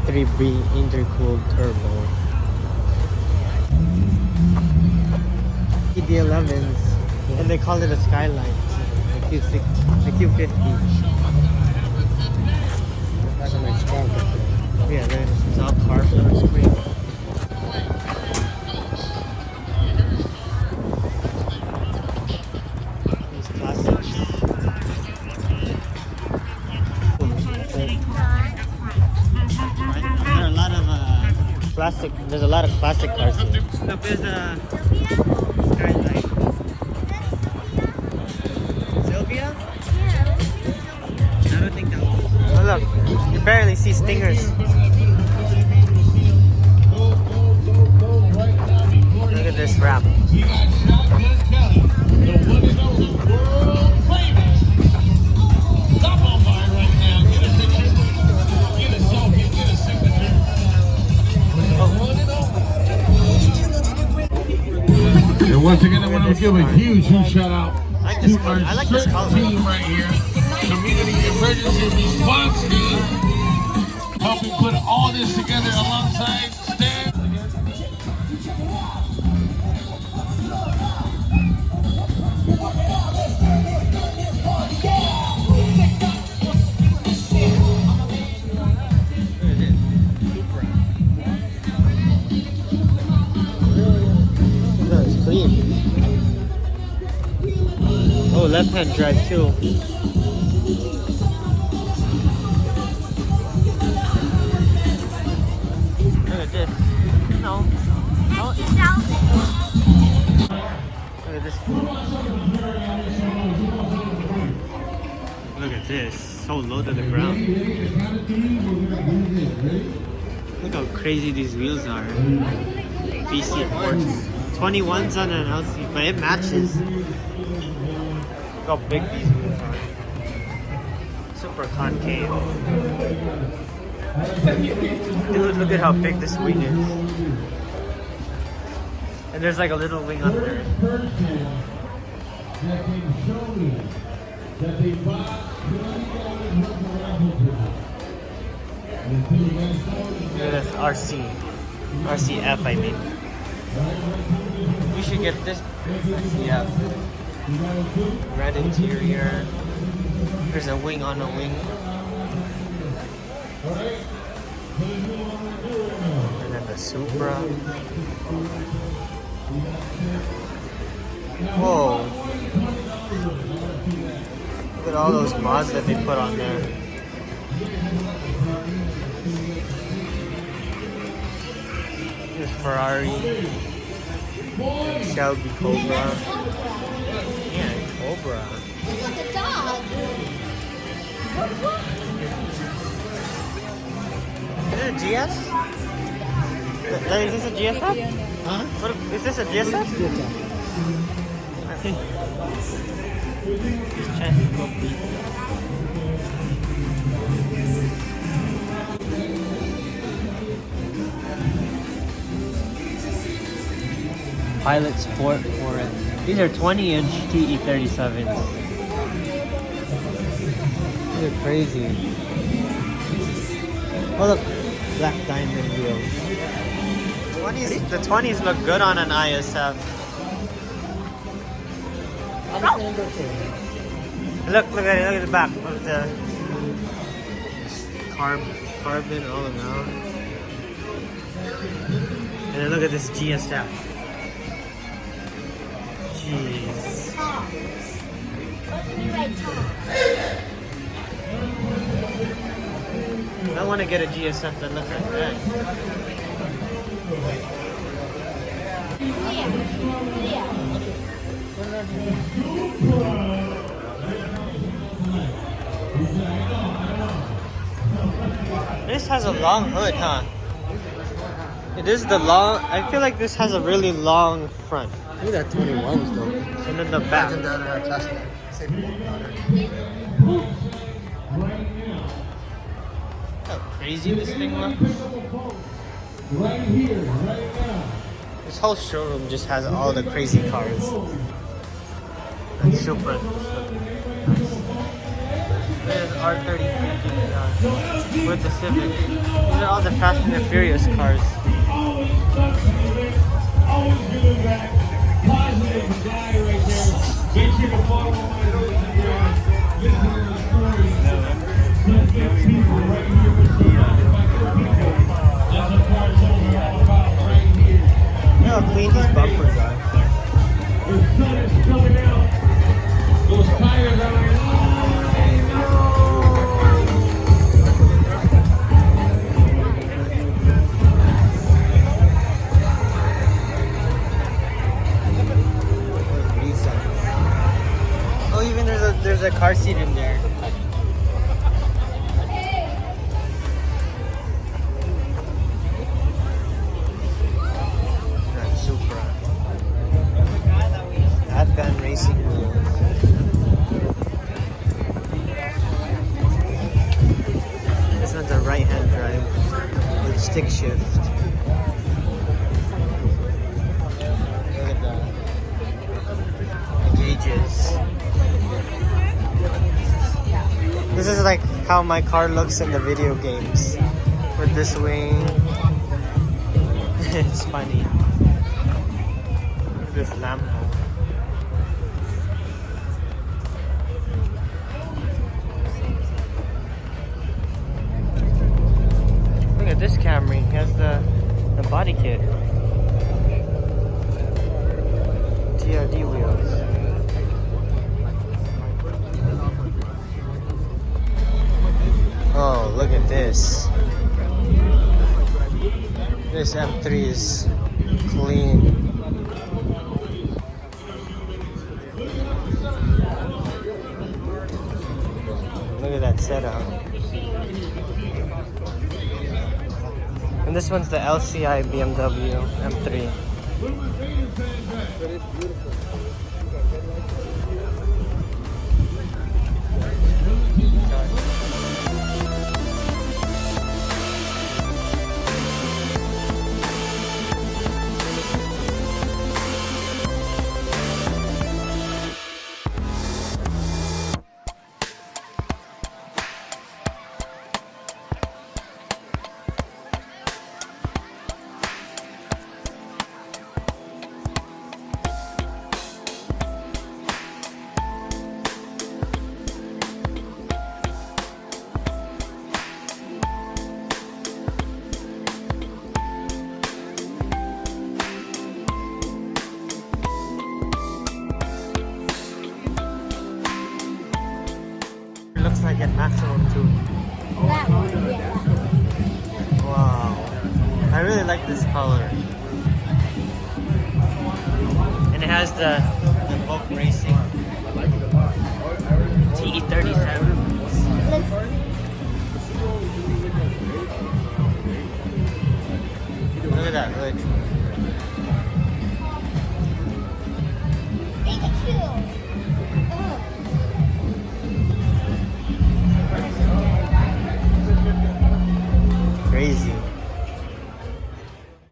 3B intercooled turbo. ED11s, and they call it a Skyline. The Q50. That's a nice car. Yeah, it's all carbon. It's great. These classics. There are a lot of plastic. There's a lot of classic cars here. Look, there's a Skyline. Sylvia? I don't think that was. Oh look, you barely see stingers. Look at this wrap. And once again, I want to give a huge shout out to our I like this color. team right here, Community Emergency Response Team, helping put all this together alongside Stan. It's clean. Oh, left-hand drive too. Look at this. No. Oh. Look at this. Look at this. So low to the ground. Look how crazy these wheels are. BC Force. 21s on an LC, but it matches. Look how big these wheels are. Super concave. Dude, look at how big this wing is. And there's like a little wing under it. Look at this RCF, I mean. We should get this RCF. Red interior. There's a wing on a wing. And then the Supra. Whoa. Look at all those mods that they put on there. There's Ferrari. Shelby Cobra. Yeah, Cobra. Like a dog. Is it a GS? Is this a GSF? Huh? What is this a GSF? I think. Just check. Pilot Sport for it. These are 20-inch TE37s. They're crazy. Oh look, black diamond wheels. The 20s look good on an ISF. Look at it, look at the back. Look at the carbon all around. And then look at this GSF. Jeez. I want to get a GSF that looks like that. This has a long hood, huh? It is the long. I feel like this has a really long front. Look at that 21s though. And then the back. Imagine that in our Tesla. Same motor. How crazy this thing looks. Right here, right now. This whole showroom just has all the crazy cars. And Supra. There's R33. with the Civic. These are all the Fast and the Furious cars. Always giving back. Positive guy right there. Make sure to follow my Instagram. Listen to the stories. Some good people right here with you. That's a part of what we're all about right here. Look how clean these bumpers are. The sun is coming out. Those tires are like, Oh, even there's a car seat in there. That Supra. Afghan racing wheels. This one's a right-hand drive with stick shift. Look at that. The gauges. This is like how my car looks in the video games. With this wing. It's funny. This Lambo. Look at this Camry. It has the body kit. TRD wheels. Oh, look at this. This M3 is clean. Look at that setup. And this one's the LCI BMW M3. Looks like a maximum too. That one, yeah. Wow. I really like this color. And it has the Bulk Racing TE37. Look at that hood.